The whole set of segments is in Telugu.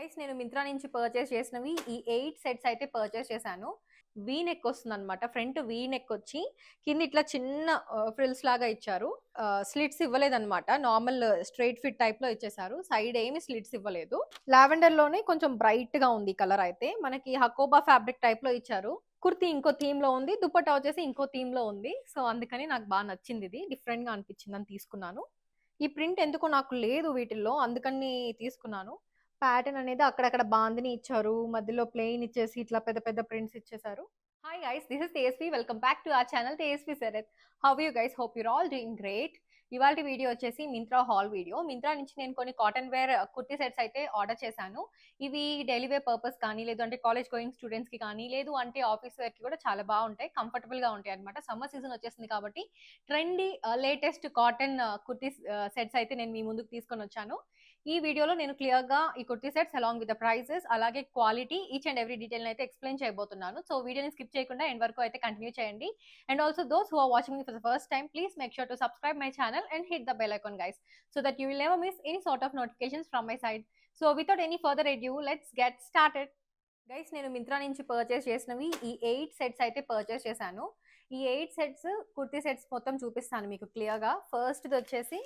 గైస్ నేను మింత్రా నుంచి పర్చేస్ చేసినవి ఈ 8 సెట్స్ అయితే పర్చేస్ చేశాను. వీ నెక్ వస్తుందన్నమాట. ఫ్రంట్ వీ నెక్ వచ్చి కింద ఇట్లా చిన్న ఫ్రిల్స్ లాగా ఇచ్చారు. స్లిట్స్ ఇవ్వలేదన్నమాట. నార్మల్ స్ట్రెయిట్ ఫిట్ టైప్ లో ఇచ్చేసారు. సైడ్ ఏమి స్లిట్స్ ఇవ్వలేదు. లావెండర్ లోనే కొంచెం బ్రైట్ గా ఉంది కలర్ అయితే. మనకి హకోబా ఫ్యాబ్రిక్ టైప్ లో ఇచ్చారు. కుర్తీ ఇంకో థీమ్ లో ఉంది, దుపట్టా వచ్చేసి ఇంకో థీమ్ లో ఉంది. సో అందుకని నాకు బాగా నచ్చింది, ఇది డిఫరెంట్ గా అనిపించింది అని తీసుకున్నాను. ఈ ప్రింట్ ఎందుకో నాకు లేదు వీటిల్లో, అందుకని తీసుకున్నాను. ప్యాటర్న్ అనేది అక్కడక్కడ బాందిని ఇచ్చారు, మధ్యలో ప్లెయిన్ ఇచ్చేసి ఇట్లా పెద్ద పెద్ద ప్రింట్స్ ఇచ్చేసారు. Hi guys, this is Tejaswi. Welcome back to our channel Tejaswi Sharath. How you guys? Hope your all doing great. ఇవాళ వీడియో వచ్చేసి మింత్రా హాల్ వీడియో. మింత్రా నుంచి నేను కొన్ని కాటన్ వేర్ కుర్తీ సెట్స్ అయితే ఆర్డర్ చేశాను. ఇవి డైలీ వేర్ పర్పస్ కానీ, లేదు అంటే కాలేజ్ గోయింగ్ స్టూడెంట్స్ కి కానీ, లేదు అంటే ఆఫీస్ వేర్ కి కూడా చాలా బాగుంటాయి, కంఫర్టబుల్ గా ఉంటాయి అనమాట. సమ్మర్ సీజన్ వచ్చేసింది కాబట్టి trendy latest cotton kurti sets అయితే నేను మీ ముందుకు తీసుకొని వచ్చాను. ఈ వీడియోలో నేను క్లియర్ గా ఈ kurti sets along with the prices, అలాగే quality, each and every detail అయితే ఎక్స్ప్లెయిన్ చేయబోతున్నాను. సో వీడియోని స్కిప్ చేయకుండా ఎండ్ వరకు అయితే కంటిన్యూ చేయండి. And also those who are watching me for the first time, please make sure to subscribe my channel and hit the bell icon guys, so that you will never miss any sort of notifications from my side. So without any further ado, let's get started. Guys నేను మింత్రా నుంచి పర్చేస్ చేసినవి ఈ 8 సెట్స్ అయితే పర్చేస్ చేశాను. ఈ 8 సెట్స్ కుర్తీ సెట్స్ మొత్తం చూపిస్తాను మీకు క్లియర్గా. ఫస్ట్ది వచ్చేసి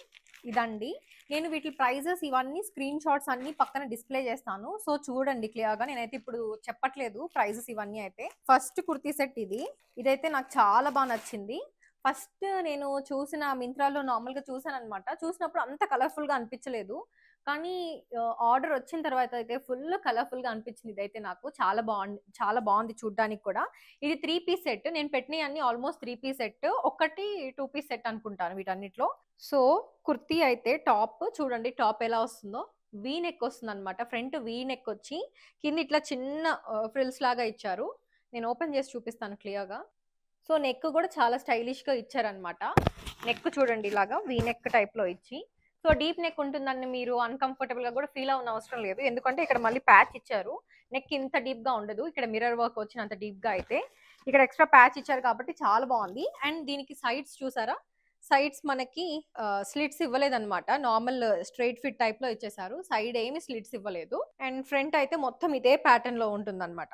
ఇదండి. నేను వీటి ప్రైజెస్ ఇవన్నీ స్క్రీన్ షాట్స్ అన్ని పక్కన డిస్ప్లే చేస్తాను, సో చూడండి క్లియర్గా. నేనైతే ఇప్పుడు చెప్పట్లేదు ప్రైజెస్ ఇవన్నీ. అయితే ఫస్ట్ కుర్తీ సెట్ ఇదైతే నాకు చాలా బాగా నచ్చింది. ఫస్ట్ నేను చూసిన మింత్రాలో నార్మల్గా చూసాను అనమాట. చూసినప్పుడు అంత కలర్ఫుల్గా అనిపించలేదు, కానీ ఆర్డర్ వచ్చిన తర్వాత అయితే ఫుల్ కలర్ఫుల్గా అనిపించింది. ఇదైతే నాకు చాలా బాగుంది చూడడానికి కూడా. ఇది 3 పీస్ సెట్. నేను పెట్టినవి అన్ని ఆల్మోస్ట్ 3 పీస్ సెట్, ఒకటి 2 పీస్ సెట్ అనుకుంటాను వీటన్నిటిలో. సో కుర్తీ అయితే టాప్ చూడండి, టాప్ ఎలా వస్తుందో. వీ నెక్ వస్తుంది అనమాట. ఫ్రంట్ వీ నెక్ వచ్చి కింద ఇట్లా చిన్న ఫ్రిల్స్ లాగా ఇచ్చారు. నేను ఓపెన్ చేసి చూపిస్తాను క్లియర్గా. సో నెక్ కూడా చాలా స్టైలిష్గా ఇచ్చారనమాట. నెక్ చూడండి ఇలాగా వీ నెక్ టైప్లో ఇచ్చి. సో డీప్ నెక్ ఉంటుందని మీరు అన్కంఫర్టబుల్గా కూడా ఫీల్ అవ్వని అవసరం లేదు, ఎందుకంటే ఇక్కడ మళ్ళీ ప్యాచ్ ఇచ్చారు. నెక్ ఇంత డీప్గా ఉండదు, ఇక్కడ మిర్రర్ వర్క్ వచ్చినంత డీప్గా అయితే. ఇక్కడ ఎక్స్ట్రా ప్యాచ్ ఇచ్చారు కాబట్టి చాలా బాగుంది. అండ్ దీనికి సైడ్స్ చూసారా, సైడ్స్ మనకి స్లిట్స్ ఇవ్వలేదన్నమాట. నార్మల్ స్ట్రెయిట్ ఫిట్ టైప్లో ఇచ్చేసారు. సైడ్ ఏమి స్లిట్స్ ఇవ్వలేదు. అండ్ ఫ్రంట్ అయితే మొత్తం ఇదే ప్యాటర్న్లో ఉంటుందన్నమాట.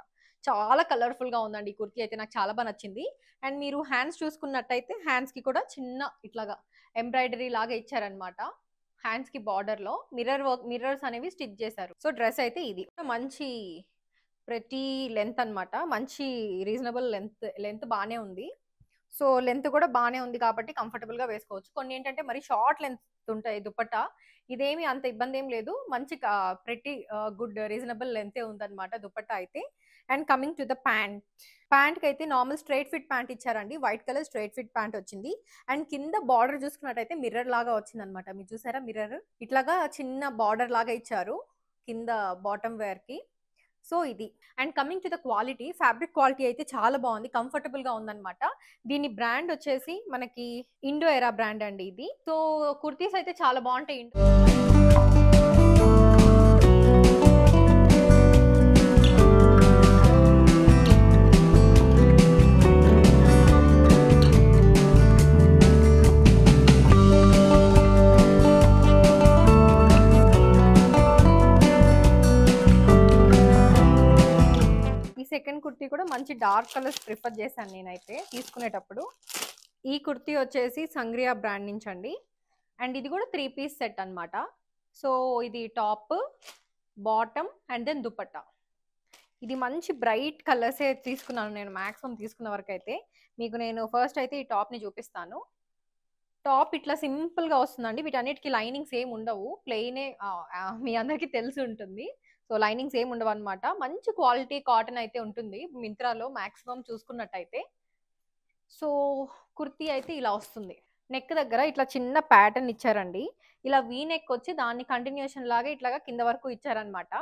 చాలా కలర్ఫుల్ గా ఉందండి ఈ కుర్తీ అయితే, నాకు చాలా బాగా నచ్చింది. అండ్ మీరు హ్యాండ్స్ చూసుకున్నట్టయితే హ్యాండ్స్ కి కూడా చిన్న ఇట్లాగా ఎంబ్రాయిడరీ లాగా ఇచ్చారనమాట. హ్యాండ్స్ కి బార్డర్ లో మిర్రర్స్ అనేవి స్టిచ్ చేశారు. సో డ్రెస్ అయితే ఇది మంచి ప్రతి లెంత్ అనమాట. మంచి రీజనబుల్ లెంత్ బాగానే ఉంది. సో లెంత్ కూడా బాగానే ఉంది కాబట్టి కంఫర్టబుల్ గా వేసుకోవచ్చు. కొన్ని ఏంటంటే మరి షార్ట్ లెంత్ ఉంటాయి దుపట్టా. ఇదేమి అంత ఇబ్బంది ఏం లేదు, మంచి ప్రతి గుడ్ రీజనబుల్ లెంతే ఉందన్నమాట దుపట్టా అయితే. అండ్ కమింగ్ టు ద ప్యాంట్కి అయితే నార్మల్ స్ట్రైట్ ఫిట్ ప్యాంట్ ఇచ్చారండి. White colour straight fit pant వచ్చింది. అండ్ కింద బార్డర్ చూసుకున్నట్టయితే మిర్రర్ లాగా వచ్చింది అనమాట. మీరు చూసారా మిర్రర్ ఇట్లాగా చిన్న బార్డర్ లాగా ఇచ్చారు కింద బాటమ్ వేర్ కి. సో ఇది. And coming to the quality, fabric quality అయితే చాలా బాగుంది, కంఫర్టబుల్ గా ఉందన్నమాట. దీని బ్రాండ్ వచ్చేసి మనకి ఇండో ఎరా బ్రాండ్ అండి ఇది. సో కుర్తీస్ అయితే చాలా బాగుంటాయి. సెకండ్ కుర్తీ కూడా మంచి డార్క్ కలర్స్ ప్రిఫర్ చేశాను నేనైతే తీసుకునేటప్పుడు. ఈ కుర్తీ వచ్చేసి సంగ్రియా బ్రాండ్ నుంచి అండి. అండ్ ఇది కూడా 3 పీస్ సెట్ అనమాట. సో ఇది top, bottom and then dupatta. ఇది మంచి బ్రైట్ కలర్సే తీసుకున్నాను నేను మ్యాక్సిమం తీసుకున్న వరకు అయితే. మీకు నేను ఫస్ట్ అయితే ఈ టాప్ని చూపిస్తాను. టాప్ ఇట్లా సింపుల్గా వస్తుందండి. వీటన్నిటికీ లైనింగ్స్ ఏమి ఉండవు, ప్లెయినే. మీ అందరికీ తెలిసి ఉంటుంది. సో లైనింగ్స్ ఏమి ఉండవు అనమాట. మంచి క్వాలిటీ కాటన్ అయితే ఉంటుంది మింత్రాలో మ్యాక్సిమం చూసుకున్నట్టయితే. సో కుర్తీ అయితే ఇలా వస్తుంది. నెక్ దగ్గర ఇట్లా చిన్న ప్యాటర్న్ ఇచ్చారండి. ఇలా వీ నెక్ వచ్చి దాన్ని కంటిన్యూషన్ లాగా ఇట్లాగా కింద వరకు ఇచ్చారనమాట.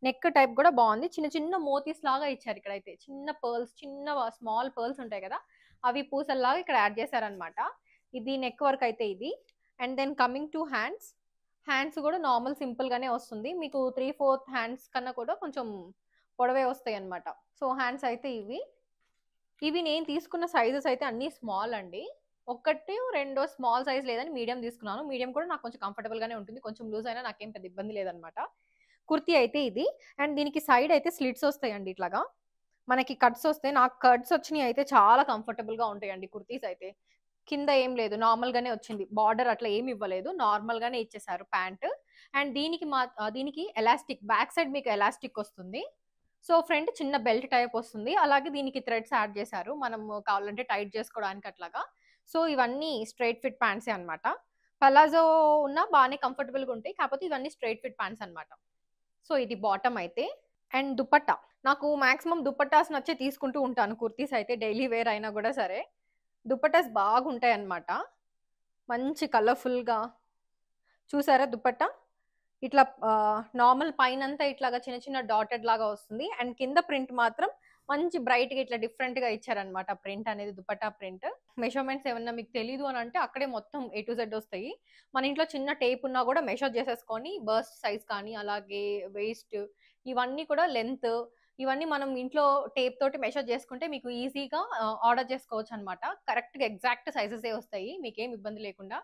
నెక్ టైప్ కూడా బాగుంది. చిన్న చిన్న మోతీస్ లాగా ఇచ్చారు ఇక్కడైతే. చిన్న పర్ల్స్, చిన్న స్మాల్ పర్ల్స్ ఉంటాయి కదా, అవి పూసల్లాగా ఇక్కడ యాడ్ చేశారనమాట. ఇది నెక్ వర్క్ అయితే ఇది. And then coming to hands కూడా నార్మల్ సింపుల్ గానే వస్తుంది. మీకు 3/4 హ్యాండ్స్ కన్నా కూడా కొంచెం పొడవే వస్తాయి అనమాట. సో హ్యాండ్స్ అయితే ఇవి నేను తీసుకున్న సైజెస్ అయితే అన్ని స్మాల్ అండి. 1-2 స్మాల్ సైజ్ లేదని మీడియం తీసుకున్నాను. మీడియం కూడా నాకు కొంచెం కంఫర్టబుల్ గానే ఉంటుంది, కొంచెం లూజ్ అయినా నాకేం పెద్ద ఇబ్బంది లేదనమాట. కుర్తీ అయితే ఇది. అండ్ దీనికి సైడ్ అయితే స్లిట్స్ వస్తాయండి ఇట్లాగా. మనకి కట్స్ వస్తాయి. నాకు కట్స్ వచ్చినయి అయితే చాలా కంఫర్టబుల్‌గా ఉంటాయండి కుర్తీస్ అయితే. కింద ఏం లేదు. నార్మల్‌గానే వచ్చింది. బార్డర్ అట్లా ఏమి ఇవ్వలేదు. నార్మల్‌గానే ఇచ్చేసారు ప్యాంట్. అండ్ దీనికి ఎలాస్టిక్ బ్యాక్ సైడ్ మీకు ఎలాస్టిక్ వస్తుంది. సో, ఫ్రంట్ చిన్న బెల్ట్ టైప్ వస్తుంది. అలాగే దీనికి థ్రెడ్స్ యాడ్ చేశారు. మనం కావాలంటే టైట్ చేసుకోవడానికి అట్లాగా. సో, ఇవన్నీ స్ట్రెయిట్ ఫిట్ ప్యాంట్సే అన్నమాట. పలాజో ఉన్నా బానే కంఫర్టబుల్‌గా ఉంటాయి. కాకపోతే ఇవన్నీ స్ట్రెయిట్ ఫిట్ ప్యాంట్స్ అన్నమాట. సో, ఇది బాటమ్ అయితే. అండ్ దుపట్టా. నాకు మాక్సిమం దుపట్టాస్ నచ్చే తీసుకుంటూ ఉంటాను. కుర్తీస్ అయితే డైలీ వేర్ అయినా గూడా సరే. దుపట్టాస్ బాగుంటాయన్నమాట. మంచి కలర్‌ఫుల్‌గా చూసారా దుపట్టా? ఇట్లా నార్మల్ పైనంతా ఇట్లాగా చిన్న చిన్న డాటెడ్ లాగా వస్తుంది. అండ్ కింద ప్రింట్ మాత్రం మంచి బ్రైట్‌గా ఇట్లా డిఫరెంట్‌గా ఇచ్చారన్నమాట. ప్రింట్ అనేది దుపట్టా ప్రింట్. మెజర్‌మెంట్స్ ఏమన్నా మీకు తెలీదు అనంటే అక్కడే మొత్తం ఏ టు జెడ్ వస్తాయి. మన ఇంట్లో చిన్న టేప్ ఉన్నా గూడా మెజర్ చేసేసుకొని బస్ట్ సైజ్ కానీ, అలాగే వెయిస్ట్ ఇవన్నీ కూడా లెంత్ ఇవన్నీ మనం ఇంట్లో టేప్ తోటి మెజర్ చేసుకుంటే మీకు ఈజీగా ఆర్డర్ చేసుకోవచ్చన్నమాట. కరెక్ట్‌గా ఎగ్జాక్ట్ సైజెసే వస్తాయి. మీకేం ఇబ్బంది లేకుండా.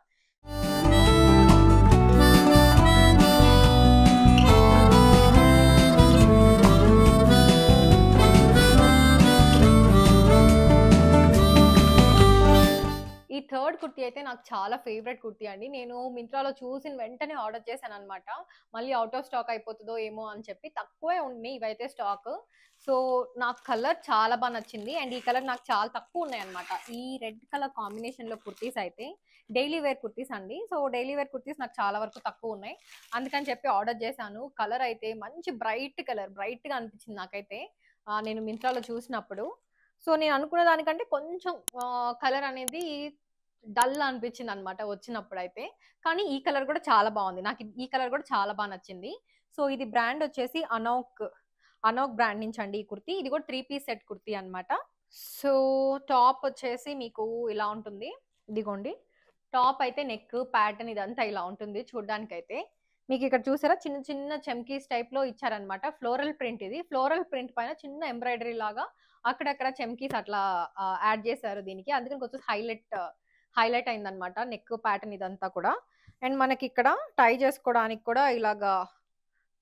ఈ థర్డ్ కుర్తీ అయితే నాకు చాలా ఫేవరెట్ కుర్తీ అండి. నేను మింత్రాలో చూసిన వెంటనే ఆర్డర్ చేశాననమాట. మళ్ళీ ఔట్ ఆఫ్ స్టాక్ అయిపోతదో ఏమో అని చెప్పి. తక్కువే ఉన్నాయి ఇవైతే స్టాక్. సో, నాకు కలర్ చాలా బా నచ్చింది. అండ్ ఈ కలర్ నాకు చాలా తక్కువున్నాయన్నమాట. ఈ రెడ్ కలర్ కాంబినేషన్‌లో కుర్తీస్ అయితే డైలీ వేర్ కుర్తీస్ అండి. సో, డైలీ వేర్ కుర్తీస్ నాకు చాలా వరకు తక్కువున్నాయి. అందుకని చెప్పి ఆర్డర్ చేశాను. కలర్ అయితే మంచి బ్రైట్ కలర్. బ్రైట్‌గా అనిపించింది నాకైతే. నేను మింత్రాలో చూసినప్పుడు. సో, నేను అనుకున్న దానికంటే కొంచెం కలర్ అనేది డల్ అనిపించిందనమాట వచ్చినప్పుడైతే. కానీ ఈ కలర్ కూడా చాలా బావుంది. నాకు ఈ కలర్ కూడా చాలా బా నచ్చింది. సో, ఇది బ్రాండ్ వచ్చేసి అనోక్ బ్రాండ్ నుంచి అండి ఈ కుర్తీ. ఇది కూడా 3 పీస్ సెట్ కుర్తీ అన్నమాట. సో, టాప్ వచ్చేసి మీకు ఇలా ఉంటుంది. ఇదిగోండి. టాప్ అయితే నెక్, ప్యాటర్న్ ఇదంతా ఇలా ఉంటుంది చూడ్డానికైతే. మీకిక్కడ చూసారా చిన్న చిన్న చమ్కీస్ టైప్‌లో ఇచ్చారన్నమాట. ఫ్లోరల్ ప్రింట్ ఇది. ఫ్లోరల్ ప్రింట్ పైన చిన్న ఎంబ్రాయిడరీ లాగా అక్కడక్కడ చమ్కీస్ అట్లా యాడ్ చేశారు దీనికి. అందుకని కొంచెం హైలైట్ అయిందన్నమాట. నెక్ ప్యాటర్న్ ఇదంతా కూడా. అండ్ మనకిక్కడ టై చేసుకోవడానికి కూడా ఇలాగా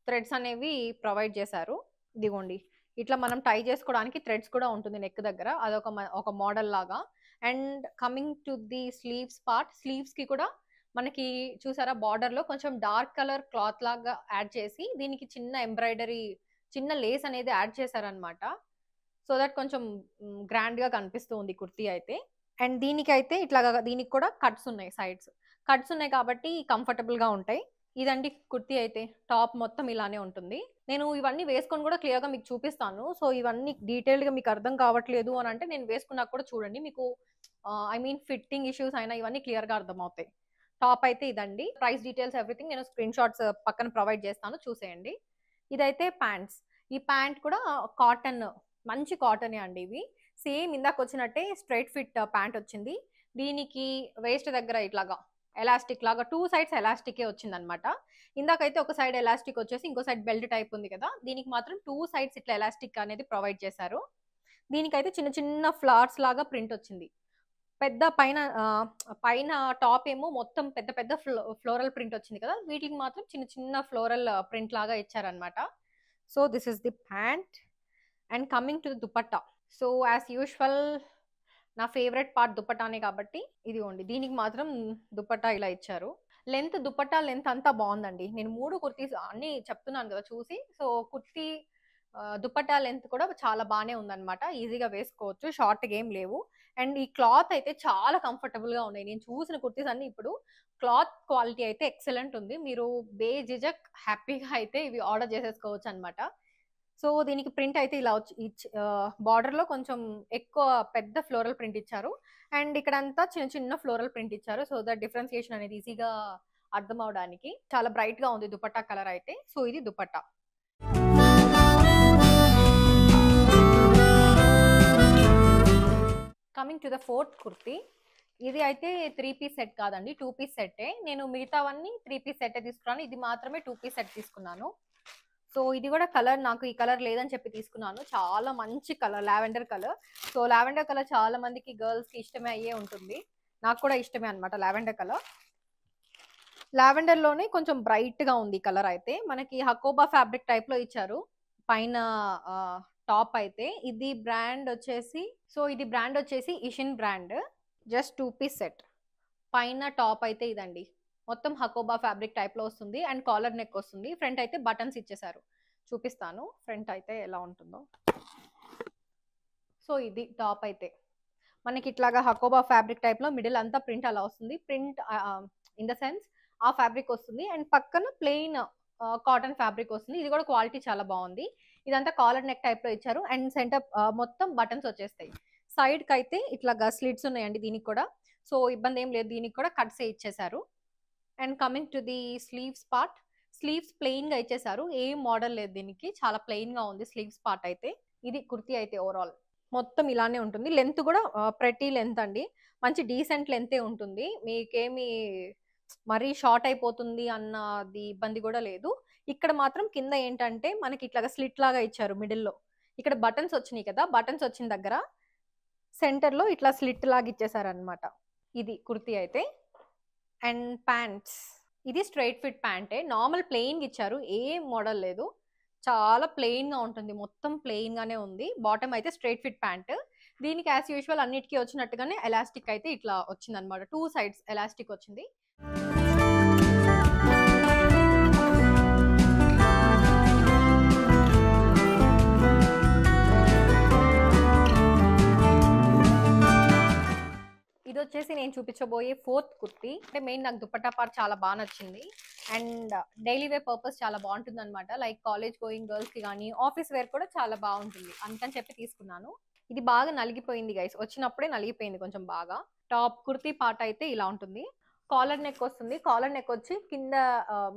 థ్రెడ్స్ అనేవి ప్రొవైడ్ చేశారు. ఇదిగోండి. ఇట్లా మనం టై చేసుకోవడానికి థ్రెడ్స్ కూడా ఉంటుంది నెక్ దగ్గర. ఒక మోడల్ లాగా. And coming to the sleeves part. స్లీవ్స్‌కి కూడా మనకి చూసారా బార్డర్‌లో కొంచెం డార్క్ కలర్ క్లాత్ లాగా యాడ్ చేసి దీనికి చిన్న ఎంబ్రాయిడరీ చిన్న లేస్ అనేది యాడ్ చేశారన్నమాట. సో దట్ కొంచెం గ్రాండ్‌గా కనిపిస్తూ ఉంది కుర్తీ అయితే. అండ్ దీనికైతే ఇట్లాగా దీనికి కూడా కట్స్ ఉన్నాయి సైడ్స్. కట్స్ ఉన్నాయి కాబట్టి కంఫర్టబుల్‌గా ఉంటాయి. ఇదండి కుర్తీ అయితే. టాప్ మొత్తం ఇలానే ఉంటుంది. నేను ఇవన్నీ వేసుకొని కూడా క్లియర్‌గా మీకు చూపిస్తాను. సో, ఇవన్నీ డీటెయిల్డ్‌గా మీకు అర్థం కావట్లేదు అనంటే నేను వేసుకున్నాక కూడా చూడండి. మీకు ఐ మీన్ ఫిట్టింగ్ ఇష్యూస్ అయినా ఇవన్నీ క్లియర్‌గా అర్థమవుతాయి. టాప్ అయితే ఇదండి. ప్రైస్ డీటెయిల్స్ ఎవ్రీథింగ్ నేను స్క్రీన్ షాట్స్ పక్కన ప్రొవైడ్ చేస్తాను చూసేయండి. ఇదైతే ప్యాంట్స్. ఈ ప్యాంట్ కూడా కాటన్ మంచి కాటనే అండి ఇవి. సేమ్ ఇందాకొచ్చినట్టే స్ట్రెయిట్ ఫిట్ ప్యాంట్ వచ్చింది. దీనికి వేస్ట్ దగ్గర ఇట్లాగా ఎలాస్టిక్ లాగా 2 సైడ్స్ ఎలాస్టికే వచ్చిందనమాట. ఇందాకైతే ఒక సైడ్ ఎలాస్టిక్ వచ్చేసి ఇంకో సైడ్ బెల్ట్ టైప్ ఉంది కదా! దీనికి మాత్రం 2 సైడ్స్ ఇట్లా ఎలాస్టిక్ అనేది ప్రొవైడ్ చేశారు. దీనికైతే చిన్న చిన్న ఫ్లవర్స్ లాగా ప్రింట్ వచ్చింది. పెద్ద పైన టాప్ ఏమో మొత్తం పెద్ద పెద్ద ఫ్లోరల్ ప్రింట్ వచ్చింది కదా! వీటికి మాత్రం చిన్న చిన్న ఫ్లోరల్ ప్రింట్ లాగా ఇచ్చారనమాట. So, this is the pant. And coming to the dupatta. So, as usual నా ఫేవరెట్ పార్ట్ దుపట్టానే కాబట్టి ఇదిగోండి. దీనికి మాత్రం దుపట్టా ఇలా ఇచ్చారు. దుపట్టా లెంత్ అంతా బావుందండి. నేను 3 కుర్తీస్ అన్నీ చెప్తున్నాను గదా! చూసి. సో, కుర్తీ దుపట్టా లెంత్ కూడా చాలా బానే ఉందన్నమాట. ఈజీగా వేసుకోవచ్చు. షార్ట్‌గా ఏం లేవు. అండ్ ఈ క్లాత్ అయితే చాలా కంఫర్టబుల్‌గా ఉన్నాయి. నేను చూసిన కుర్తీస్ అన్నీ ఇప్పుడు క్లాత్ క్వాలిటీ అయితే ఎక్సలెంట్ ఉంది. మీరు బేజిజక్ హ్యాపీగా అయితే ఇవి ఆర్డర్ చేసేసుకోవచ్చన్నమాట. సో, దీనికి ప్రింట్ అయితే ఇలా బార్డర్‌లో కొంచెం ఎక్కువ పెద్ద ఫ్లోరల్ ప్రింట్ ఇచ్చారు. అండ్ ఇక్కడంతా చిన్న చిన్న ఫ్లోరల్ ప్రింట్ ఇచ్చారు. సో దట్ డిఫరెన్షియేషన్ అనేది ఈజీగా అర్థమవ్వడానికి. చాలా బ్రైట్‌గా ఉంది దుపట్టా కలర్ అయితే. సో, ఇది dupatta. Coming to the fourth kurti. ఇది అయితే 3 పీస్ సెట్ కాదండి. 2 పీస్ సెట్టే. నేను మిగతావన్నీ 3 పీస్ సెట్టే తీసుకున్నాను. ఇది మాత్రమే 2 పీస్ సెట్ తీసుకున్నాను. సో, ఇది కూడా కలర్ నాకు ఈ కలర్ లేదని చెప్పి తీసుకున్నాను. చాలా మంచి colour lavender colour. So, lavender colour చాలా మందికి గర్ల్స్‌కి ఇష్టమే అయ్యే ఉంటుంది. నాకు కూడా ఇష్టమే అన్నమాట లావెండర్ కలర్. లావెండర్ లోనే కొంచెం బ్రైట్ గా ఉంది కలర్ అయితే. మనకి హకోబా ఫ్యాబ్రిక్ టైప్ లో ఇచ్చారు పైన టాప్ అయితే. ఇది బ్రాండ్ వచ్చేసి Ishin brand. Just 2 piece set. పైన టాప్ అయితే ఇదండి. మొత్తం హకోబా ఫ్యాబ్రిక్ టైప్ లో వస్తుంది అండ్ కాలర్ నెక్ వస్తుంది. ఫ్రంట్ అయితే బటన్స్ ఇచ్చేసారు. చూపిస్తాను ఫ్రంట్ అయితే ఎలా ఉంటుందో. సో ఇది టాప్ అయితే మనకి ఇట్లాగా హకోబా ఫ్యాబ్రిక్ టైప్ లో మిడిల్ అంతా ప్రింట్ అలా వస్తుంది. ప్రింట్ ఇన్ ద సెన్స్ ఆ ఫ్యాబ్రిక్ వస్తుంది అండ్ పక్కన ప్లెయిన్ కాటన్ ఫ్యాబ్రిక్ వస్తుంది. ఇది కూడా క్వాలిటీ చాలా బాగుంది. ఇదంతా కాలర్ నెక్ టైప్ లో ఇచ్చారు అండ్ సెంటర్ మొత్తం బటన్స్ వచ్చేస్తాయి. సైడ్ కి అయితే ఇట్లాగా స్లిట్స్ ఉన్నాయండి దీనికి కూడా. సో ఇబ్బంది ఏం లేదు, దీనికి కూడా కట్సే ఇచ్చేసారు. And coming to the sleeves part, sleeves plain గా ఇచ్చేసారు. ఏం మోడల్ లేదు దీనికి, చాలా ప్లెయిన్ గా ఉంది స్లీవ్స్ పార్ట్ అయితే. ఇది కుర్తీ అయితే ఓవరాల్ మొత్తం ఇలానే ఉంటుంది. లెంత్ కూడా ప్రతి లెంత్ అండి, మంచి డీసెంట్ లెంతే ఉంటుంది. మీకేమి మరీ షార్ట్ అయిపోతుంది అన్నది ఇబ్బంది కూడా లేదు. ఇక్కడ మాత్రం కింద ఏంటంటే మనకి ఇట్లాగా స్లిట్ లాగా ఇచ్చారు మిడిల్లో. ఇక్కడ బటన్స్ వచ్చినాయి కదా, బటన్స్ వచ్చిన దగ్గర సెంటర్ లో ఇట్లా స్లిట్ లాగా ఇచ్చేసారనమాట. ఇది కుర్తీ అయితే. అండ్ ప్యాంట్స్, ఇది స్ట్రైట్ ఫిట్ ప్యాంటే. నార్మల్ ప్లెయిన్ ఇచ్చారు, ఏం మోడల్ లేదు, చాలా ప్లెయిన్ గా ఉంటుంది, మొత్తం ప్లెయిన్ గానే ఉంది. బాటమ్ అయితే స్ట్రైట్ ఫిట్ ప్యాంట్. దీనికి యాజ్ యూజువల్ అన్నిటికీ వచ్చినట్టుగానే ఎలాస్టిక్ అయితే ఇట్లా వచ్చింది అనమాట. 2 సైడ్స్ ఎలాస్టిక్ వచ్చింది. ఇది వచ్చేసి నేను చూపించబోయే 4th కుర్తీ. అంటే మెయిన్ నాకు దుపట్టా పార్ట్ చాలా బాగా నచ్చింది అండ్ డైలీ వేర్ పర్పస్ చాలా బాగుంటుంది అనమాట. లైక్ కాలేజ్ గోయింగ్ గర్ల్స్ కి కానీ ఆఫీస్ వేర్ కూడా చాలా బాగుంటుంది, అందుకని చెప్పి తీసుకున్నాను. ఇది బాగా నలిగిపోయింది గైస్, వచ్చినప్పుడే నలిగిపోయింది కొంచెం బాగా. టాప్ కుర్తీ పార్ట్ అయితే ఇలా ఉంటుంది. కాలర్ నెక్ వస్తుంది. కాలర్ నెక్ వచ్చి కింద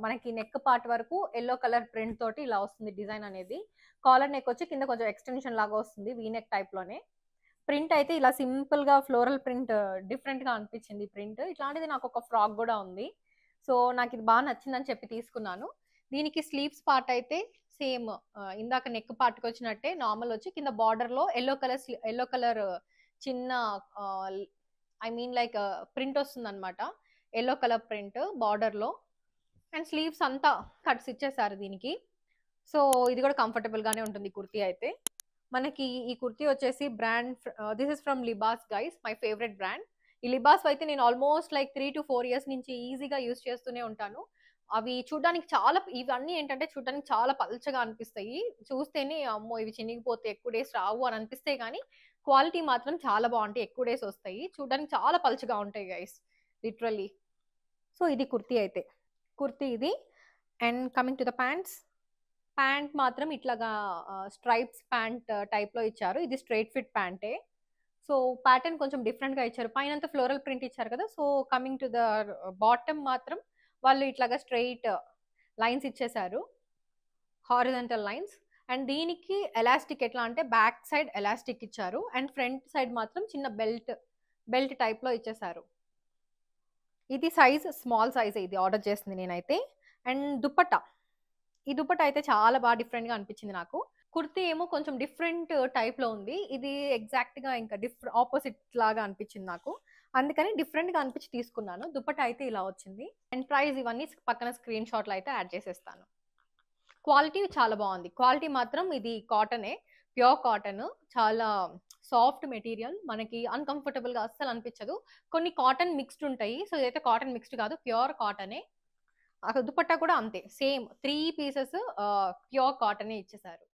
మనకి నెక్ పార్ట్ వరకు ఎల్లో కలర్ ప్రింట్ తోటి ఇలా వస్తుంది డిజైన్ అనేది. కాలర్ నెక్ వచ్చి కింద కొంచెం ఎక్స్టెన్షన్ లాగా వస్తుంది వీ నెక్ టైప్ లోనే. ప్రింట్ అయితే ఇలా సింపుల్ గా ఫ్లోరల్ ప్రింట్ డిఫరెంట్ గా అనిపించింది ప్రింట్. ఇట్లాంటిది నాకు ఒక ఫ్రాక్ కూడా ఉంది, సో నాకు ఇది బాగా నచ్చిందని చెప్పి తీసుకున్నాను. దీనికి స్లీవ్స్ పార్ట్ అయితే సేమ్ ఇందాక నెక్ పార్ట్కి వచ్చినట్టే నార్మల్ వచ్చి కింద బార్డర్ లో ఎల్లో కలర్ చిన్న ఐ మీన్ లైక్ ప్రింట్ వస్తుంది అనమాట, ఎల్లో కలర్ ప్రింట్ బార్డర్ లో. అండ్ స్లీవ్స్ అంతా కట్స్ ఇచ్చేసారు దీనికి. సో ఇది కూడా కంఫర్టబుల్ గానే ఉంటుంది కుర్తీ అయితే. మనకి ఈ కుర్తీ వచ్చేసి brand this is from Libas guys, my favourite brand. ఈ లిబాస్ అయితే నేను ఆల్మోస్ట్ లైక్ 3 to 4 years నుంచి ఈజీగా యూస్ చేస్తూనే ఉంటాను. అవి చూడడానికి చాలా, ఇవన్నీ ఏంటంటే చూడడానికి చాలా పల్చగా అనిపిస్తాయి, చూస్తేనే అమ్మో ఇవి చినిగిపోతే ఎక్కువ డేస్ రావు అని అనిపిస్తాయి, కానీ క్వాలిటీ మాత్రం చాలా బాగుంటాయి, ఎక్కువ డేస్ వస్తాయి, చూడడానికి చాలా పల్చగా ఉంటాయి గైస్ లిటరల్లీ. సో ఇది కుర్తీ అయితే, కుర్తీ ఇది. And coming to the pants, pant మాత్రం ఇట్లాగా స్ట్రైప్స్ ప్యాంట్ టైప్ లో ఇచ్చారు. ఇది స్ట్రైట్ ఫిట్ ప్యాంటే. సో ప్యాటర్న్ కొంచెం డిఫరెంట్ గా ఇచ్చారు, పైన అంతా ఫ్లోరల్ ప్రింట్ ఇచ్చారు కదా. So coming to the bottom మాత్రం వాళ్ళు ఇట్లాగా స్ట్రైట్ లైన్స్ ఇచ్చేసారు, హారిజంటల్ లైన్స్. అండ్ దీనికి ఎలాస్టిక్ ఎట్లా అంటే బ్యాక్ సైడ్ ఎలాస్టిక్ ఇచ్చారు అండ్ ఫ్రంట్ సైడ్ మాత్రం చిన్న బెల్ట్ టైప్ లో ఇచ్చేసారు. ఇది సైజ్ స్మాల్ సైజ్ ఇది ఆర్డర్ చేసింది నేనైతే. అండ్ దుపట్టా, ఈ దుపట్టా అయితే చాలా బాగా డిఫరెంట్ గా అనిపించింది నాకు. కుర్తీ ఏమో కొంచెం డిఫరెంట్ టైప్ లో ఉంది, ఇది ఎగ్జాక్ట్ గా ఇంకా ఆపోజిట్ లాగా అనిపించింది నాకు, అందుకని డిఫరెంట్ గా అనిపించి తీసుకున్నాను. దుపట్టా అయితే ఇలా వచ్చింది. అండ్ ప్రైస్ ఇవన్నీ పక్కన స్క్రీన్ షాట్లు అయితే యాడ్ చేసేస్తాను. క్వాలిటీ చాలా బాగుంది, క్వాలిటీ మాత్రం ఇది కాటనే, ప్యూర్ కాటన్, చాలా సాఫ్ట్ మెటీరియల్, మనకి అన్కంఫర్టబుల్ గా అస్సలు అనిపించదు. కొన్ని కాటన్ మిక్స్డ్ ఉంటాయి, సో ఇదైతే కాటన్ మిక్స్డ్ కాదు, ప్యూర్ కాటనే. దుపట్టా కూడా అంతే, సేమ్ 3 పీసెస్ ప్యూర్ కాటనే ఇచ్చేసారు.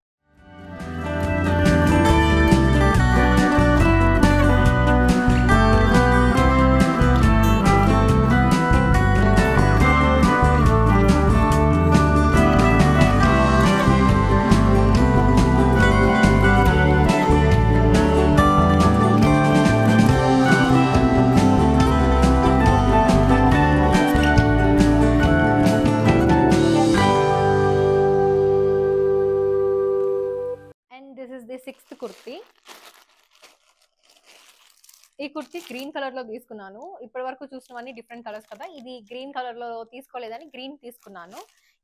This is the 6th kurti. ఈ కుర్తీ గ్రీన్ కలర్ లో తీసుకున్నాను. ఇప్పటి వరకు చూసినవన్నీ డిఫరెంట్ కలర్స్ కదా, ఇది గ్రీన్ కలర్ లో తీసుకోలేదని గ్రీన్ తీసుకున్నాను.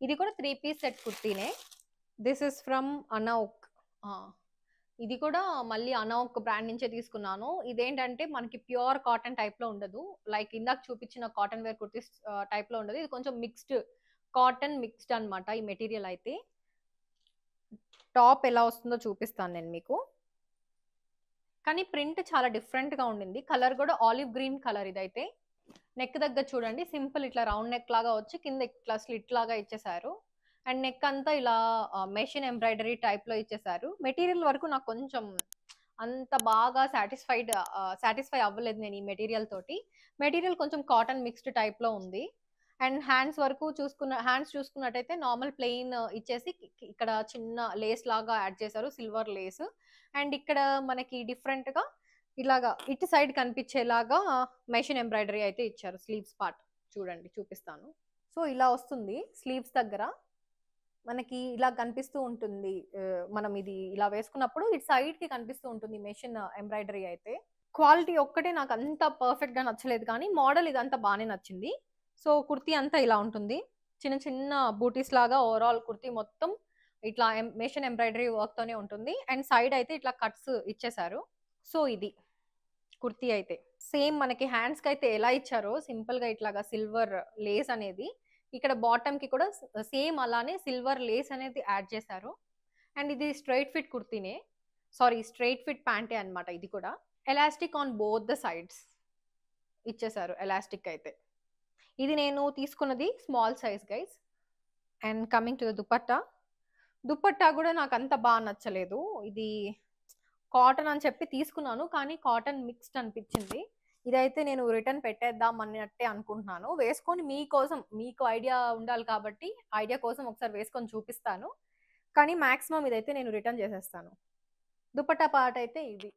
ఇది కూడా 3 పీస్ సెట్ కుర్తీనే. This is from Anouk. ఇది కూడా మళ్ళీ అనౌక్ బ్రాండ్ నుంచే తీసుకున్నాను. ఇదేంటంటే మనకి ప్యూర్ కాటన్ టైప్ లో ఉండదు. లైక్ ఇందాక చూపించిన కాటన్ వేర్ కుర్తీస్ టైప్ లో ఉండదు. ఇది కొంచెం మిక్స్డ్ కాటన్ మిక్స్డ్ అన్నమాట ఈ మెటీరియల్ అయితే. టాప్ ఎలా వస్తుందో చూపిస్తాను నేను మీకు. కానీ ప్రింట్ చాలా డిఫరెంట్ గా ఉండింది. కలర్ కూడా ఆలివ్ గ్రీన్ కలర్ ఇదైతే. నెక్ దగ్గర చూడండి సింపుల్ ఇట్లా రౌండ్ నెక్ లాగా వచ్చి కింద ఇట్లా స్లిట్ లాగా ఇచ్చేసారు. అండ్ నెక్ అంతా ఇలా మెషిన్ ఎంబ్రాయిడరీ టైప్ లో ఇచ్చేసారు. మెటీరియల్ వరకు నాకు కొంచెం అంత బాగా సాటిస్ఫై అవ్వలేదు నేను ఈ మెటీరియల్ తోటి. మెటీరియల్ కొంచెం కాటన్ మిక్స్డ్ టైప్ లో ఉంది. అండ్ హ్యాండ్స్ చూసుకున్నట్టయితే నార్మల్ ప్లెయిన్ ఇచ్చేసి ఇక్కడ చిన్న లేస్ లాగా యాడ్ చేశారు, సిల్వర్ లేస్. అండ్ ఇక్కడ మనకి డిఫరెంట్ గా ఇలాగా ఇటు సైడ్ కనిపించేలాగా మెషిన్ ఎంబ్రాయిడరీ అయితే ఇచ్చారు. స్లీవ్స్ పార్ట్ చూడండి, చూపిస్తాను. సో ఇలా వస్తుంది స్లీవ్స్ దగ్గర మనకి ఇలా కనిపిస్తూ ఉంటుంది. మనం ఇది ఇలా వేసుకున్నప్పుడు ఇటు సైడ్ కి కనిపిస్తూ ఉంటుంది మెషిన్ ఎంబ్రాయిడరీ అయితే. క్వాలిటీ ఒక్కటే నాకు అంత పర్ఫెక్ట్ గా నచ్చలేదు, కానీ మోడల్ ఇదంతా బాగానే నచ్చింది. సో కుర్తీ అంతా ఇలా ఉంటుంది, చిన్న చిన్న బూటీస్ లాగా. ఓవరాల్ కుర్తీ మొత్తం ఇట్లా మెషిన్ ఎంబ్రాయిడరీ వర్క్ తోనే ఉంటుంది. అండ్ సైడ్ అయితే ఇట్లా కట్స్ ఇచ్చేసారు. సో ఇది కుర్తీ అయితే సేమ్ మనకి హ్యాండ్స్ కి అయితే ఎలా ఇచ్చారో సింపుల్ గా ఇట్లాగా సిల్వర్ లేస్ అనేది, ఇక్కడ బాటమ్ కి కూడా సేమ్ అలానే సిల్వర్ లేస్ అనేది యాడ్ చేశారు. అండ్ ఇది స్ట్రైట్ ఫిట్ కుర్తీనే, సారీ స్ట్రైట్ ఫిట్ ప్యాంటే అన్నమాట. ఇది కూడా elastic on both the sides ఇచ్చేసారు ఎలాస్టిక్ అయితే. ఇది నేను తీసుకున్నది small size guys. And coming to the dupatta కూడా నాకు అంత బాగా నచ్చలేదు. ఇది కాటన్ అని చెప్పి తీసుకున్నాను, కానీ కాటన్ మిక్స్డ్ అనిపించింది. ఇదైతే నేను రిటర్న్ పెట్టేద్దాం అన్నట్టే అనుకుంటున్నాను. వేసుకొని మీకు ఐడియా ఉండాలి కాబట్టి ఐడియా కోసం ఒకసారి వేసుకొని చూపిస్తాను. కానీ మాక్సిమం ఇదైతే నేను రిటర్న్ చేసేస్తాను. దుపట్టా పార్ట్ అయితే ఇది.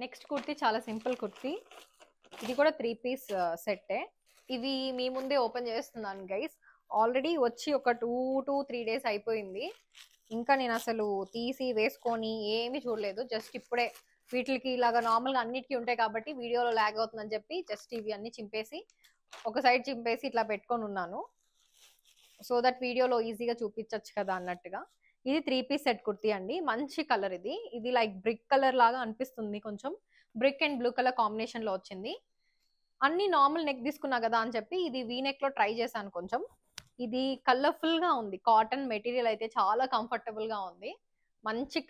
నెక్స్ట్ కుర్తీ చాలా సింపుల్ కుర్తీ. ఇది కూడా 3 పీస్ సెట్టే. ఇవి మీ ముందే ఓపెన్ చేస్తున్నాను గైస్. ఆల్రెడీ వచ్చి ఒక 2 to 3 days అయిపోయింది. ఇంకా నేను అసలు తీసి వేసుకొని ఏమీ చూడలేదు. జస్ట్ ఇప్పుడే వీటికి ఇలాగా నార్మల్గా అన్నిటికీ ఉంటాయి కాబట్టి వీడియోలో లాగ్ అవుతుందని చెప్పి జస్ట్ ఇవి అన్ని చింపేసి ఒక సైడ్ చింపేసి ఇట్లా పెట్టుకొని ఉన్నాను. సో దట్ వీడియోలో ఈజీగా చూపించచ్చు కదా అన్నట్టుగా. ఇది 3 పీస్ సెట్ కుర్తీ అండి. మంచి కలర్ ఇది. ఇది లైక్ బ్రిక్ కలర్ లాగా అనిపిస్తుంది, కొంచెం brick and blue colour combination లో వచ్చింది. అన్ని నార్మల్ నెక్ తీసుకున్నా కదా అని చెప్పి ఇది వీ నెక్ లో ట్రై చేశాను కొంచెం. ఇది కలర్ఫుల్ గా ఉంది. కాటన్ మెటీరియల్ అయితే చాలా కంఫర్టబుల్ గా ఉంది. మంచి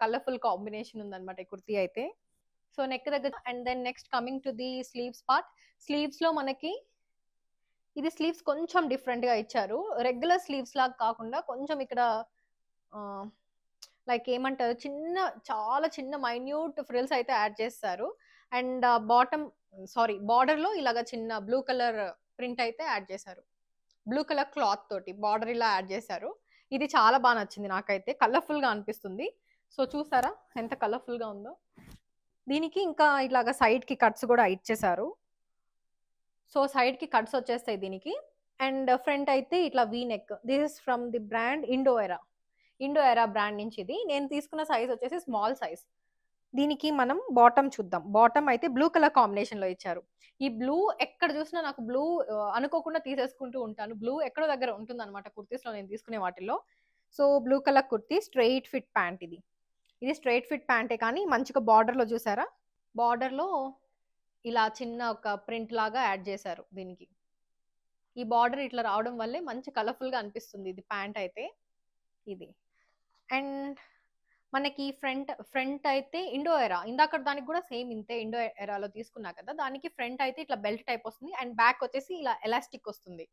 కలర్ఫుల్ కాంబినేషన్ ఉందన్నమాట ఈ కుర్తీ అయితే. సో నెక్ దగ్గర. And then next coming to the sleeves part. Sleeves లో మనకి ఇది స్లీవ్స్ కొంచెం డిఫరెంట్ గా ఇచ్చారు. రెగ్యులర్ స్లీవ్స్ లాగా కాకుండా కొంచెం ఇక్కడ లైక్ ఏమంటారు, చాలా చిన్న మైన్యూట్ ఫ్రిల్స్ అయితే యాడ్ చేస్తారు. అండ్ బార్డర్ లో ఇలాగ చిన్న బ్లూ కలర్ ప్రింట్ అయితే యాడ్ చేశారు. బ్లూ కలర్ క్లాత్ తోటి బార్డర్ ఇలా యాడ్ చేశారు. ఇది చాలా బాగా నచ్చింది నాకైతే. కలర్ఫుల్ గా అనిపిస్తుంది. సో చూసారా ఎంత కలర్ఫుల్ గా ఉందో. దీనికి ఇంకా ఇలాగ సైడ్ కి కట్స్ కూడా ఇచ్చేసారు. సో సైడ్ కి కట్స్ వచ్చేస్తాయి దీనికి. అండ్ ఫ్రంట్ అయితే ఇట్లా V neck. This is from the brand Indo ఎరా బ్రాండ్ నుంచి. ఇది నేను తీసుకున్న సైజ్ వచ్చేసి స్మాల్ సైజ్. దీనికి మనం బాటమ్ చూద్దాం. బాటమ్ అయితే బ్లూ కలర్ కాంబినేషన్ లో ఇచ్చారు. ఈ బ్లూ ఎక్కడ చూసినా నాకు బ్లూ అనుకోకుండా తీసేసుకుంటూ ఉంటాను. బ్లూ ఎక్కడో దగ్గర ఉంటుంది అనమాట కుర్తీస్ లో నేను తీసుకునే వాటిల్లో. So blue colour kurti straight fit pant. ఇది స్ట్రైట్ ఫిట్ ప్యాంటే, కానీ మంచిగా బార్డర్ లో చూసారా, బార్డర్ లో ఇలా చిన్న ఒక ప్రింట్ లాగా యాడ్ చేశారు దీనికి. ఈ బార్డర్ ఇట్లా రావడం వల్లే మంచి కలర్ఫుల్ గా అనిపిస్తుంది ఇది ప్యాంట్ అయితే. ఇది అండ్ మనకి ఫ్రంట్ అయితే ఇండో ఎరా. ఇందాక దానికి కూడా సేమ్ ఇంతే, ఇండో ఎరాలో తీసుకున్నా కదా, దానికి ఫ్రంట్ అయితే ఇట్లా బెల్ట్ టైప్ వస్తుంది. అండ్ బ్యాక్ వచ్చేసి ఇలా ఎలాస్టిక్ వస్తుంది.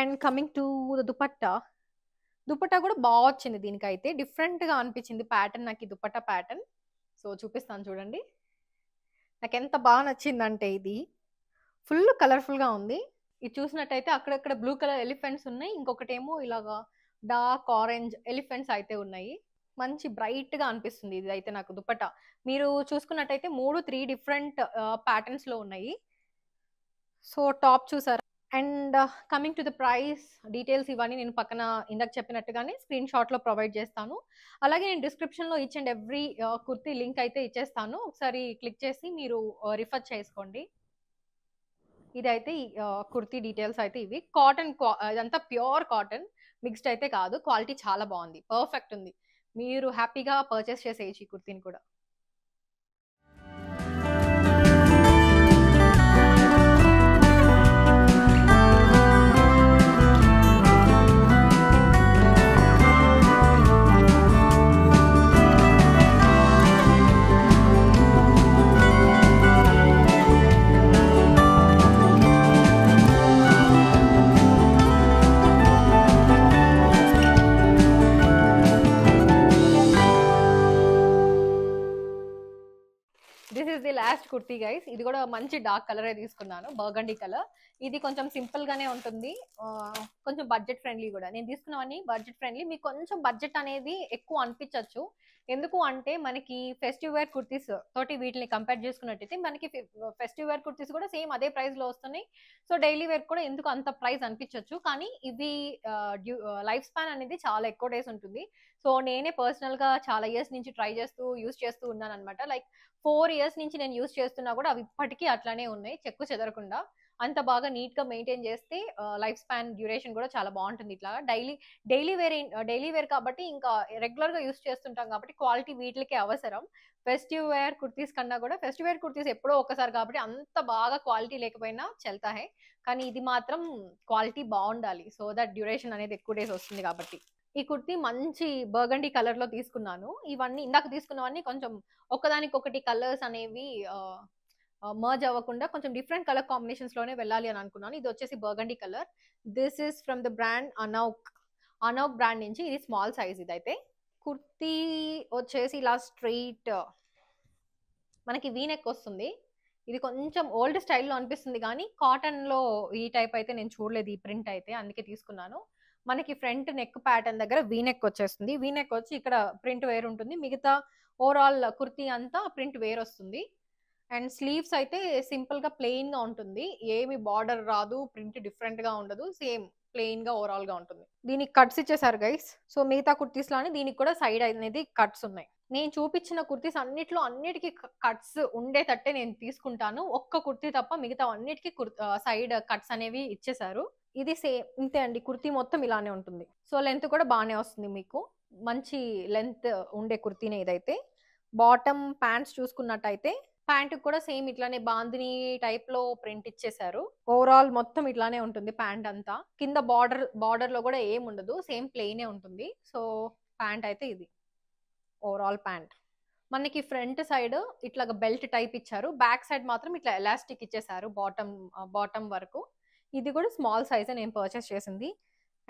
And coming to the dupatta కూడా బాగా వచ్చింది. దీనికైతే డిఫరెంట్ గా అనిపించింది ప్యాటర్న్ నాకు ఈ దుపట్టా ప్యాటర్న్. సో చూపిస్తాను చూడండి. నాకు ఎంత బాగా నచ్చిందంటే ఇది ఫుల్ కలర్ఫుల్ గా ఉంది. ఇది చూసినట్టయితే అక్కడక్కడ బ్లూ కలర్ ఎలిఫెంట్స్ ఉన్నాయి. ఇంకొకటేమో ఇలాగా డార్క్ ఆరెంజ్ ఎలిఫెంట్స్ అయితే ఉన్నాయి. మంచి బ్రైట్ గా అనిపిస్తుంది ఇది అయితే నాకు దుపట్టా. మీరు చూసుకున్నట్టయితే 3 డిఫరెంట్ ప్యాటర్న్స్ లో ఉన్నాయి. సో టాప్ చూసారా. And coming to the price details ఇవన్నీ నేను పక్కన ఇందాక చెప్పినట్టుగానే స్క్రీన్ షాట్లో ప్రొవైడ్ చేస్తాను. అలాగే నేను డిస్క్రిప్షన్లో each and every kurti link అయితే ఇచ్చేస్తాను, ఒకసారి క్లిక్ చేసి మీరు రిఫర్ చేసుకోండి. ఇదైతే కుర్తీ డీటెయిల్స్ అయితే ఇవి. కాటన్, ఇదంతా ప్యూర్ కాటన్, మిక్స్డ్ అయితే కాదు. క్వాలిటీ చాలా బాగుంది, పర్ఫెక్ట్ ఉంది. మీరు హ్యాపీగా పర్చేస్ చేసేయచ్చు ఈ కుర్తీని కూడా. This is the last kurti guys. ఇది కూడా మంచి డార్క్ కలరే తీసుకున్నాను, బర్గండీ కలర్. ఇది కొంచెం సింపుల్ గానే ఉంటుంది, కొంచెం బడ్జెట్ ఫ్రెండ్లీ కూడా. నేను తీసుకున్నవన్నీ బడ్జెట్ ఫ్రెండ్లీ. మీకు కొంచెం బడ్జెట్ అనేది ఎక్కువ అనిపించవచ్చు, ఎందుకు అంటే మనకి ఫెస్టివ్ వేర్ కుర్తీస్ తోటి వీటిని కంపేర్ చేసుకున్నట్టయితే మనకి ఫెస్టివ్ వేర్ కుర్తీస్ కూడా సేమ్ అదే ప్రైస్ లో వస్తున్నాయి. సో డైలీ వేర్ కూడా ఎందుకు అంత ప్రైస్ అనిపించవచ్చు, కానీ ఇవి లైఫ్ స్పాన్ అనేది చాలా ఎక్కువ డేస్ ఉంటుంది. సో నేనే పర్సనల్ గా చాలా ఇయర్స్ నుంచి ట్రై చేస్తూ యూస్ చేస్తూ ఉన్నాను అనమాట. లైక్ 4 years నుంచి నేను యూస్ చేస్తున్నా కూడా అవి ఇప్పటికీ అట్లానే ఉన్నాయి, చెక్కు చెదరకుండా. అంత బాగా నీట్ గా మెయింటైన్ చేస్తే లైఫ్ స్పాన్ డ్యూరేషన్ కూడా చాలా బాగుంటుంది. ఇట్లా డైలీ వేర్ కాబట్టి ఇంకా రెగ్యులర్ గా యూస్ చేస్తుంటాం కాబట్టి క్వాలిటీ వీటికే అవసరం. ఫెస్టివ్ వేర్ కుర్తీస్ కన్నా కూడా, ఫెస్టివ్ వేర్ కుర్తీస్ ఎప్పుడో ఒకసారి కాబట్టి అంత బాగా క్వాలిటీ లేకపోయినా చెల్తాహే, కానీ ఇది మాత్రం క్వాలిటీ బాగుండాలి, సో దట్ డ్యూరేషన్ అనేది ఎక్కువ డేస్ వస్తుంది కాబట్టి. ఈ కుర్తీ మంచి బర్గండీ కలర్ లో తీసుకున్నాను. ఇవన్నీ ఇందాక తీసుకున్నవన్నీ కొంచెం ఒకదానికొకటి కలర్స్ అనేవి మర్జ్ అవ్వకుండా కొంచెం డిఫరెంట్ కలర్ కాంబినేషన్స్ లోనే వెళ్ళాలి అని అనుకున్నాను. ఇది వచ్చేసి burgundy colour. This is from the brand Anouk brand నుంచి. ఇది స్మాల్ సైజ్. ఇదైతే కుర్తీ వచ్చేసి ఇలా స్ట్రైట్ మనకి వీ నెక్ వస్తుంది. ఇది కొంచెం ఓల్డ్ స్టైల్లో అనిపిస్తుంది, కానీ కాటన్ లో ఈ టైప్ అయితే నేను చూడలేదు, ఈ ప్రింట్ అయితే, అందుకే తీసుకున్నాను. మనకి ఫ్రంట్ నెక్ ప్యాటర్న్ దగ్గర వీ నెక్ వచ్చేస్తుంది. వీ నెక్ వచ్చి ఇక్కడ ప్రింట్ వేర్ ఉంటుంది, మిగతా ఓవరాల్ కుర్తీ అంతా ప్రింట్ వేర్ వస్తుంది. అండ్ స్లీవ్స్ అయితే సింపుల్ గా ప్లెయిన్ గా ఉంటుంది, ఏమి బార్డర్ రాదు, ప్రింట్ డిఫరెంట్ గా ఉండదు, సేమ్ ప్లెయిన్ గా ఓవరాల్ గా ఉంటుంది. దీనికి కట్స్ ఇచ్చేసారు గైస్. సో మిగతా కుర్తీస్ లానే దీనికి కూడా సైడ్ అనేది కట్స్ ఉన్నాయి. నేను చూపించిన కుర్తీస్ అన్నిటికీ కట్స్ ఉండేటట్టే నేను తీసుకుంటాను, ఒక్క కుర్తీ తప్ప మిగతా అన్నిటికీ సైడ్ కట్స్ అనేవి ఇచ్చేసారు. ఇది సేమ్ ఇంతే అండి, కుర్తీ మొత్తం ఇలానే ఉంటుంది. సో లెంత్ కూడా బాగానే వస్తుంది, మీకు మంచి లెంత్ ఉండే కుర్తీనే ఇదైతే. బాటమ్ ప్యాంట్స్ చూసుకున్నట్టయితే ప్యాంట్ కూడా సేమ్ ఇట్లానే బాందిని టైప్ లో ప్రింట్ ఇచ్చేసారు. ఓవరాల్ మొత్తం ఇట్లానే ఉంటుంది ప్యాంట్ అంతా. కింద బార్డర్ లో కూడా ఏం ఉండదు, సేమ్ ప్లెయినే ఉంటుంది. సో ప్యాంట్ అయితే ఇది ఓవరాల్ ప్యాంట్. మనకి ఫ్రంట్ సైడ్ ఇట్లా బెల్ట్ టైప్ ఇచ్చారు, బ్యాక్ సైడ్ మాత్రం ఇట్లా ఎలాస్టిక్ ఇచ్చేసారు బాటమ్ వరకు. ఇది కూడా స్మాల్ సైజ్ నేను పర్చేస్ చేసింది.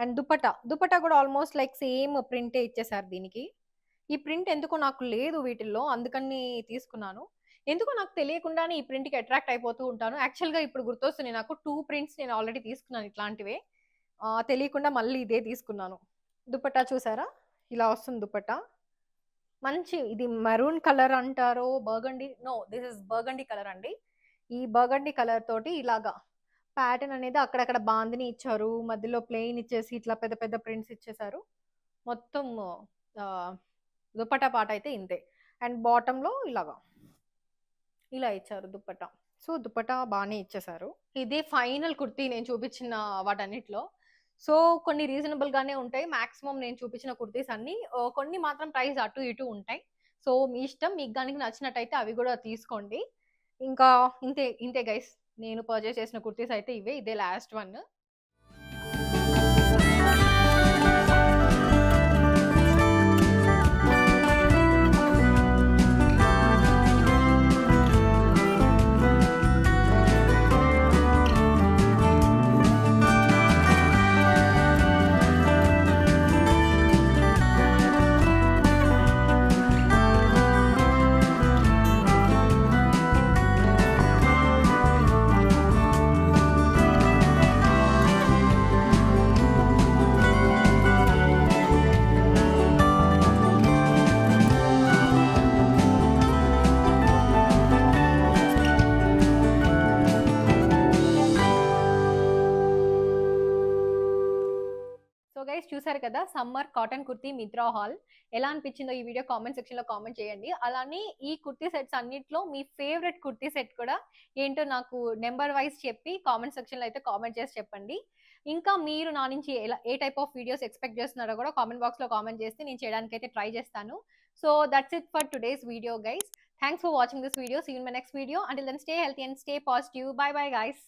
అండ్ దుపట్టా కూడా ఆల్మోస్ట్ లైక్ సేమ్ ప్రింటే ఇచ్చేసారు దీనికి. ఈ ప్రింట్ ఎందుకో నాకు లేదు వీటిల్లో, అందుకని తీసుకున్నాను. ఎందుకో నాకు తెలియకుండానే ఈ ప్రింట్కి అట్రాక్ట్ అయిపోతూ ఉంటాను. యాక్చువల్గా ఇప్పుడు గుర్తొస్తుంది నాకు, 2 prints నేను ఆల్రెడీ తీసుకున్నాను ఇట్లాంటివే, తెలియకుండా మళ్ళీ ఇదే తీసుకున్నాను. దుపట్టా చూసారా, ఇలా వస్తుంది దుపట్టా. మంచి ఇది మెరూన్ కలర్ అంటారో దిస్ ఇస్ బర్గండీ కలర్ అండి. ఈ బర్గండీ కలర్ తోటి ఇలాగా ప్యాటర్న్ అనేది అక్కడక్కడ బాందిని ఇచ్చారు, మధ్యలో ప్లెయిన్ ఇచ్చేసి ఇట్లా పెద్ద పెద్ద ప్రింట్స్ ఇచ్చేసారు. మొత్తం దుపట్టా పాట అయితే ఇంతే. అండ్ బాటంలో ఇలా ఇచ్చారు దుపట్టా. సో దుపట్టా బాగానే ఇచ్చేసారు. ఇదే ఫైనల్ కుర్తీ నేను చూపించిన వాటన్నిటిలో. సో కొన్ని రీజనబుల్ గానే ఉంటాయి, మాక్సిమం నేను చూపించిన కుర్తీస్ అన్ని. కొన్ని మాత్రం ప్రైస్ అటు ఇటు ఉంటాయి. సో మీ ఇష్టం, మీకు కనుక నచ్చినట్టయితే అవి కూడా తీసుకోండి. ఇంకా ఇంతే గైస్, నేను పర్చేస్ చేసిన కుర్తీస్ అయితే ఇదే లాస్ట్ వన్. గైస్ చూసారు కదా summer cotton kurti Mitra hall. ఎలా అనిపించిందో ఈ వీడియో కామెంట్ సెక్షన్ లో కామెంట్ చేయండి. అలానే ఈ కుర్తీ సెట్స్ అన్నిట్లో మీ ఫేవరెట్ కుర్తీ సెట్ కూడా ఏంటో నాకు నెంబర్ వైజ్ చెప్పి కామెంట్ సెక్షన్ లో అయితే కామెంట్ చేసి చెప్పండి. ఇంకా మీరు నా నుంచి ఏ టైప్ ఆఫ్ వీడియోస్ ఎక్స్పెక్ట్ చేస్తున్నారో కూడా కామెంట్ బాక్స్ లో కామెంట్ చేస్తే నేను చేయడానికి అయితే ట్రై చేస్తాను. So that's it for today's video guys. Thanks for watching this video. See you in my next video. Until then, stay healthy and stay positive. Bye bye, guys.